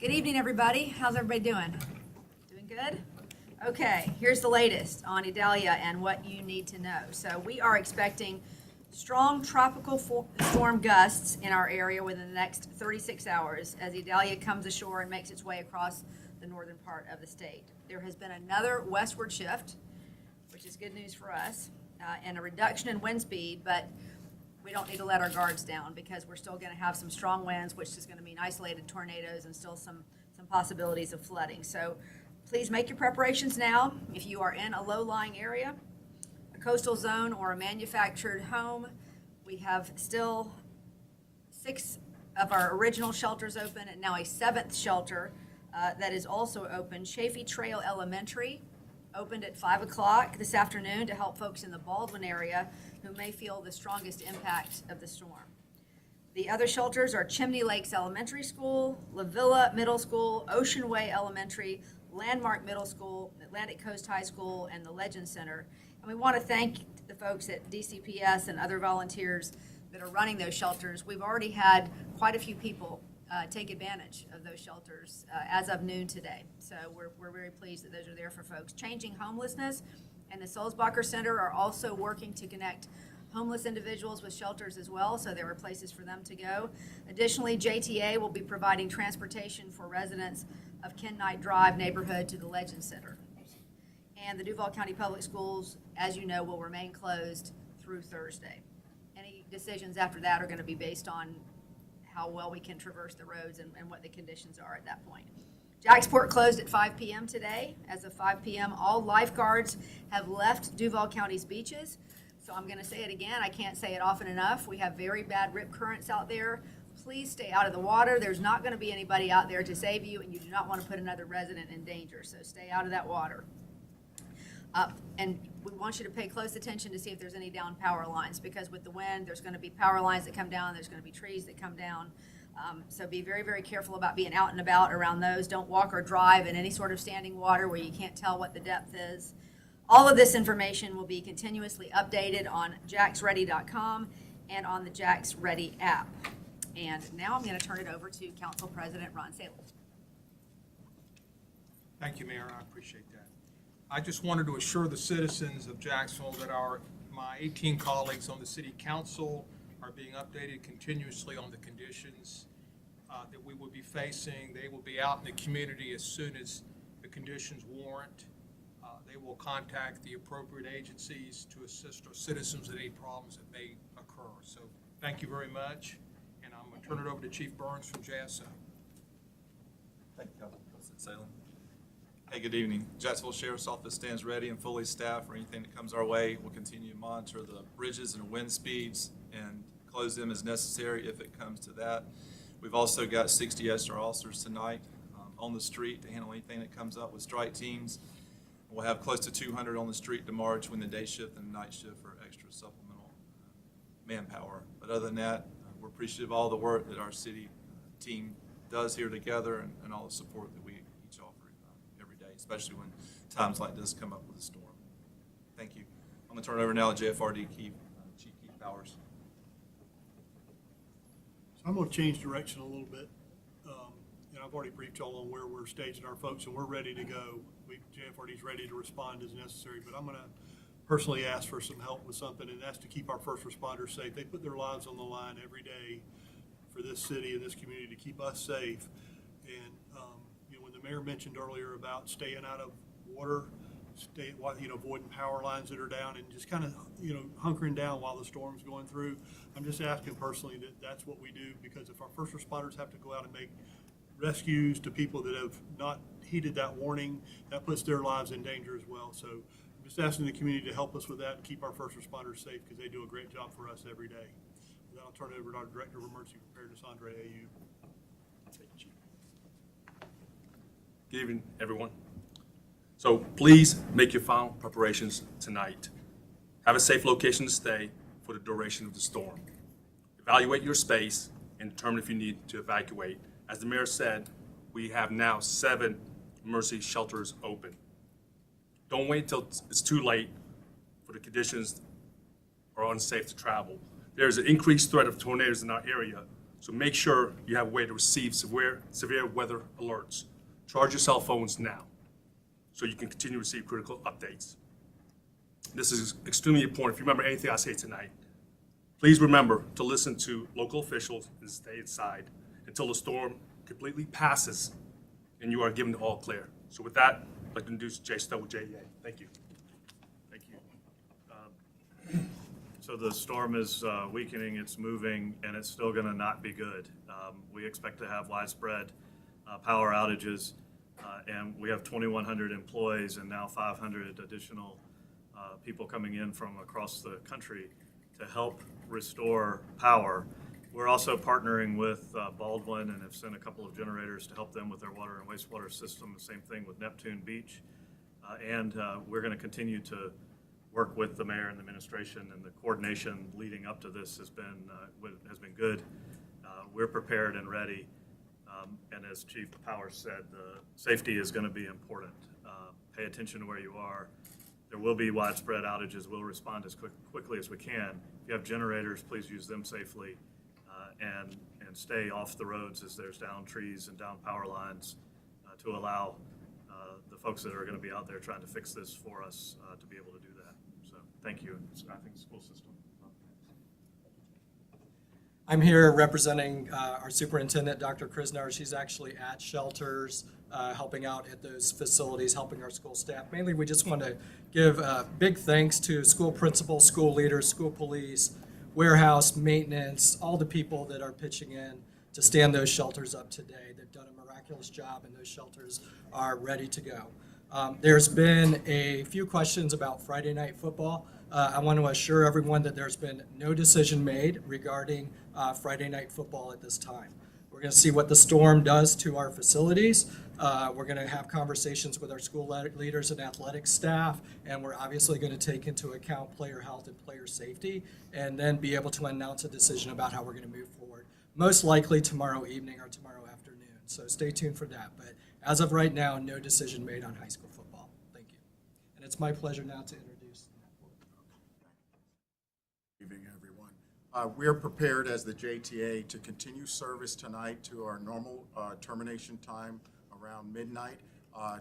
Good evening, everybody. How's everybody doing? Doing good? Okay, here's the latest on Idalia and what you need to know. So we are expecting strong tropical storm gusts in our area within the next 36 hours as Idalia comes ashore and makes its way across the northern part of the state. There has been another westward shift, which is good news for us, and a reduction in wind speed, but we don't need to let our guards down because we're still going to have some strong winds, which is going to mean isolated tornadoes and still some possibilities of flooding. So please make your preparations now. If you are in a low-lying area, a coastal zone, or a manufactured home, we have still 6 of our original shelters open and now a 7th shelter that is also open. Chaffee Trail Elementary opened at 5 o'clock this afternoon to help folks in the Baldwin area who may feel the strongest impact of the storm. The other shelters are Chimney Lakes Elementary School, La Villa Middle School, Ocean Way Elementary, Landmark Middle School, Atlantic Coast High School, and the Legend Center. And we want to thank the folks at DCPS and other volunteers that are running those shelters. We've already had quite a few people take advantage of those shelters as of noon today. So we're very pleased that those are there for folks. Changing Homelessness and the Sulzbacher Center are also working to connect homeless individuals with shelters as well, so there are places for them to go. Additionally, JTA will be providing transportation for residents of Ken Knight Drive neighborhood to the Legend Center. And the Duval County Public Schools, as you know, will remain closed through Thursday. Any decisions after that are going to be based on how well we can traverse the roads and what the conditions are at that point. Jacksport closed at 5 p.m. today. As of 5 p.m., all lifeguards have left Duval County's beaches. So I'm going to say it again. I can't say it often enough. We have very bad rip currents out there. Please stay out of the water. There's not going to be anybody out there to save you, and you do not want to put another resident in danger. So stay out of that water. And we want you to pay close attention to see if there's any down power lines, because with the wind, there's going to be power lines that come down. There's going to be trees that come down. So be very, very careful about being out and about around those. Don't walk or drive in any sort of standing water where you can't tell what the depth is. All of this information will be continuously updated on jaxready.com and on the Jax Ready app. And now I'm going to turn it over to Council President Ron Salem. Thank you, Mayor. I appreciate that. I just wanted to assure the citizens of Jacksonville that my 18 colleagues on the City Council are being updated continuously on the conditions that we will be facing. They will be out in the community as soon as the conditions warrant. They will contact the appropriate agencies to assist our citizens with any problems that may occur. So thank you very much, and I'm going to turn it over to Chief Burns from JSO. Thank you, Council President Salem. Hey, good evening. Jacksonville Sheriff's Office stands ready and fully staffed for anything that comes our way. We'll continue to monitor the bridges and wind speeds and close them as necessary if it comes to that. We've also got 60 SR officers tonight on the street to handle anything that comes up with strike teams. We'll have close to 200 on the street tomorrow between the day shift and the night shift for extra supplemental manpower. But other than that, we're appreciative of all the work that our city team does here together and all the support that we each offer every day, especially when times like this come up with a storm. Thank you. I'm going to turn it over now to JFRD Chief Keith Powers. So I'm going to change direction a little bit. And I've already briefed y'all on where we're staging our folks, and we're ready to go. JFRD is ready to respond as necessary, but I'm going to personally ask for some help with something, and that's to keep our first responders safe. They put their lives on the line every day for this city and this community to keep us safe. And when the mayor mentioned earlier about staying out of water, avoiding power lines that are down, and just kind of hunkering down while the storm's going through, I'm just asking personally that that's what we do, because if our first responders have to go out and make rescues to people that have not heeded that warning, that puts their lives in danger as well. So I'm just asking the community to help us with that and keep our first responders safe, because they do a great job for us every day. And then I'll turn it over to our Director of Emergency Preparedness, Andre AU. Thank you, Chief. Good evening, everyone. So please make your final preparations tonight. Have a safe location to stay for the duration of the storm. Evaluate your space and determine if you need to evacuate. As the mayor said, we have now 7 emergency shelters open. Don't wait until it's too late for the conditions are unsafe to travel. There's an increased threat of tornadoes in our area, So make sure you have a way to receive severe weather alerts. Charge your cell phones now so you can continue to receive critical updates. This is extremely important. If you remember anything I say tonight, please remember to listen to local officials and stay inside until the storm completely passes and you are given the all clear. So with that, I'd like to introduce Jay Stowe with JEA. Thank you. Thank you. So the storm is weakening, it's moving, and it's still going to not be good. We expect to have widespread power outages, and we have 2,100 employees and now 500 additional people coming in from across the country to help restore power. We're also partnering with Baldwin and have sent a couple of generators to help them with their water and wastewater system. The same thing with Neptune Beach. And we're going to continue to work with the mayor and the administration, and the coordination leading up to this has been good. We're prepared and ready. And as Chief Powers said, the safety is going to be important. Pay attention to where you are. There will be widespread outages. We'll respond as quickly as we can. If you have generators, please use them safely and stay off the roads as there's down trees and down power lines to allow the folks that are going to be out there trying to fix this for us to be able to do that. So thank you. I think school system. I'm here representing our superintendent, Dr. Krisnar. She's actually at shelters, helping out at those facilities, helping our school staff. Mainly, we just want to give big thanks to school principals, school leaders, school police, warehouse, maintenance, all the people that are pitching in to stand those shelters up today. They've done a miraculous job, and those shelters are ready to go. There's been a few questions about Friday night football. I want to assure everyone that there's been no decision made regarding Friday night football at this time. We're going to see what the storm does to our facilities. We're going to have conversations with our school leaders and athletic staff, and we're obviously going to take into account player health and player safety, and then be able to announce a decision about how we're going to move forward. Most likely tomorrow evening or tomorrow afternoon. So stay tuned for that. But as of right now, no decision made on high school football. Thank you. And it's my pleasure now to introduce. Good evening, everyone. We're prepared as the JTA to continue service tonight to our normal termination time around midnight.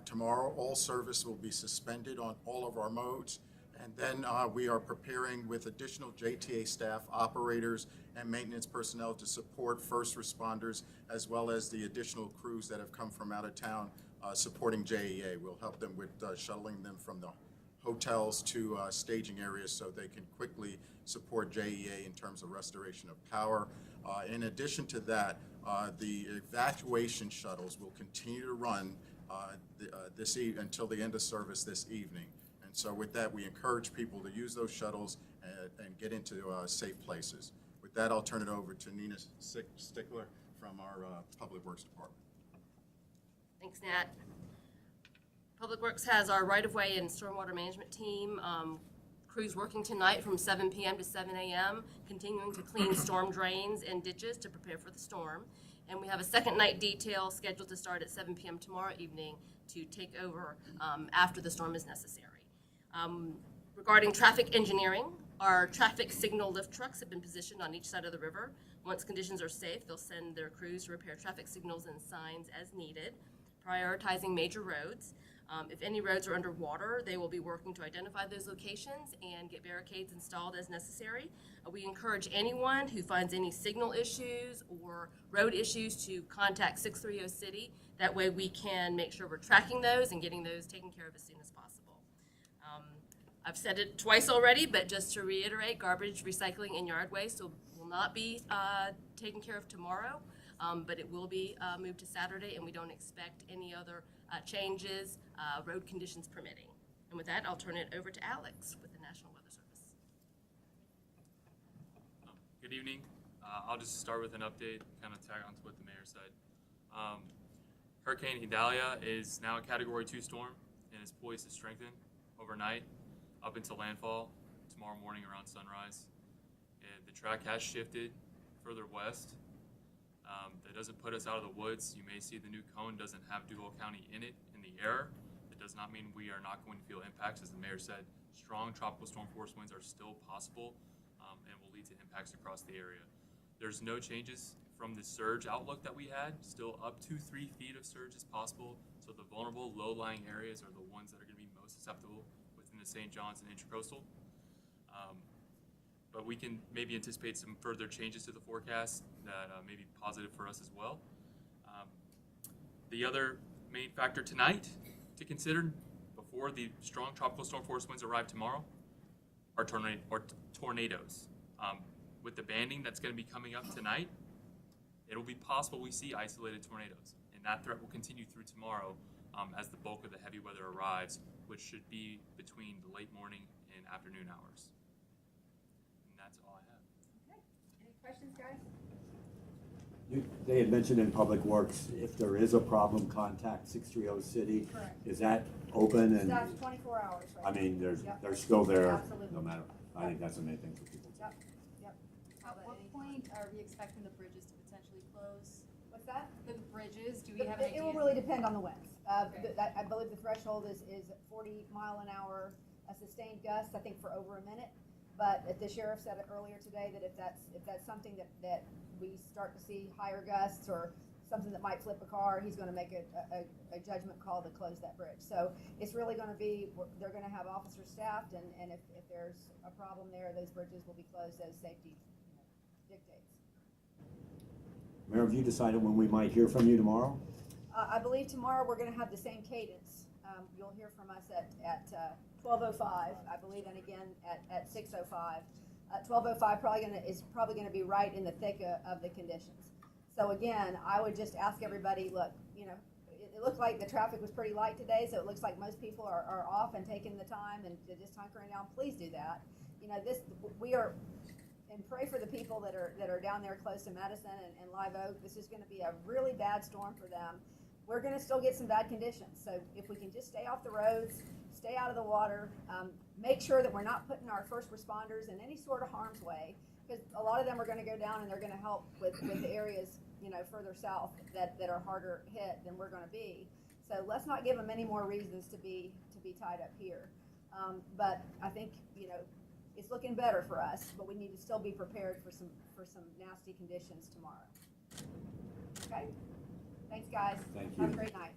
Tomorrow, all service will be suspended on all of our modes. And then we are preparing with additional JTA staff, operators, and maintenance personnel to support first responders, as well as the additional crews that have come from out of town supporting JEA. We'll help them with shuttling them from the hotels to staging areas so they can quickly support JEA in terms of restoration of power. In addition to that, the evacuation shuttles will continue to run until the end of service this evening. And so with that, we encourage people to use those shuttles and get into safe places. With that, I'll turn it over to Nina Stickler from our Public Works Department. Thanks, Nat. Public Works has our right-of-way and stormwater management team. Crews working tonight from 7 p.m. to 7 a.m., continuing to clean storm drains and ditches to prepare for the storm. And we have a second night detail scheduled to start at 7 p.m. tomorrow evening to take over after the storm is necessary. Regarding traffic engineering, our traffic signal lift trucks have been positioned on each side of the river. Once conditions are safe, they'll send their crews to repair traffic signals and signs as needed, prioritizing major roads. If any roads are underwater, they will be working to identify those locations and get barricades installed as necessary. We encourage anyone who finds any signal issues or road issues to contact 630 City. That way we can make sure we're tracking those and getting those taken care of as soon as possible. I've said it twice already, but just to reiterate, garbage, recycling, and yard waste will not be taken care of tomorrow, but it will be moved to Saturday, and we don't expect any other changes, road conditions permitting. And with that, I'll turn it over to Alex with the National Weather Service. Good evening. I'll just start with an update, kind of tag on to what the mayor said. Hurricane Idalia is now a Category 2 storm and is poised to strengthen overnight up until landfall tomorrow morning around sunrise. The track has shifted further west. That doesn't put us out of the woods. You may see the new cone doesn't have Duval County in it in the air. It does not mean we are not going to feel impacts. As the mayor said, strong tropical storm force winds are still possible and will lead to impacts across the area. There's no changes from the surge outlook that we had, still up to 3 feet of surge is possible. So the vulnerable low-lying areas are the ones that are going to be most susceptible within the St. John's and Intracoastal. But we can maybe anticipate some further changes to the forecast that may be positive for us as well. The other main factor tonight to consider before the strong tropical storm force winds arrive tomorrow are tornadoes. With the banding that's going to be coming up tonight, it'll be possible we see isolated tornadoes, and that threat will continue through tomorrow as the bulk of the heavy weather arrives, which should be between the late morning and afternoon hours. And that's all I have. Okay. Any questions, guys? They had mentioned in Public Works, if there is a problem, contact 630 City. Correct. Is that open and, That's 24 hours, right? I mean, Yep. they're still there, Absolutely. no matter, I think that's the main thing for people. Yep, yep. At what point are we expecting the bridges to potentially close? What's that? The bridges, do we have an idea? It will really depend on the winds. Okay. I believe the threshold is 40-mile-an-hour sustained gusts, I think for over a minute. But the sheriff said it earlier today that if that's something that we start to see higher gusts or something that might flip a car, he's gonna make a judgment call to close that bridge. So it's really gonna be, they're gonna have officers staffed, and if there's a problem there, those bridges will be closed as safety dictates. Mayor, have you decided when we might hear from you tomorrow? I believe tomorrow we're gonna have the same cadence. You'll hear from us at 12:05, I believe, and again at 6:05. 12:05 is probably gonna be right in the thick of the conditions. So again, I would just ask everybody, look, it looked like the traffic was pretty light today, so it looks like most people are off and taking the time and just hunkering down. Please do that. And pray for the people that are down there close to Madison and Live Oak. This is gonna be a really bad storm for them. We're gonna still get some bad conditions. So if we can just stay off the roads, stay out of the water, make sure that we're not putting our first responders in any sort of harm's way, because a lot of them are gonna go down and they're gonna help with the areas, further south that are harder hit than we're gonna be. So let's not give them any more reasons to be tied up here. But I think, it's looking better for us, but we need to still be prepared for some nasty conditions tomorrow. Okay? Thanks, guys. Thank Have a you. great night.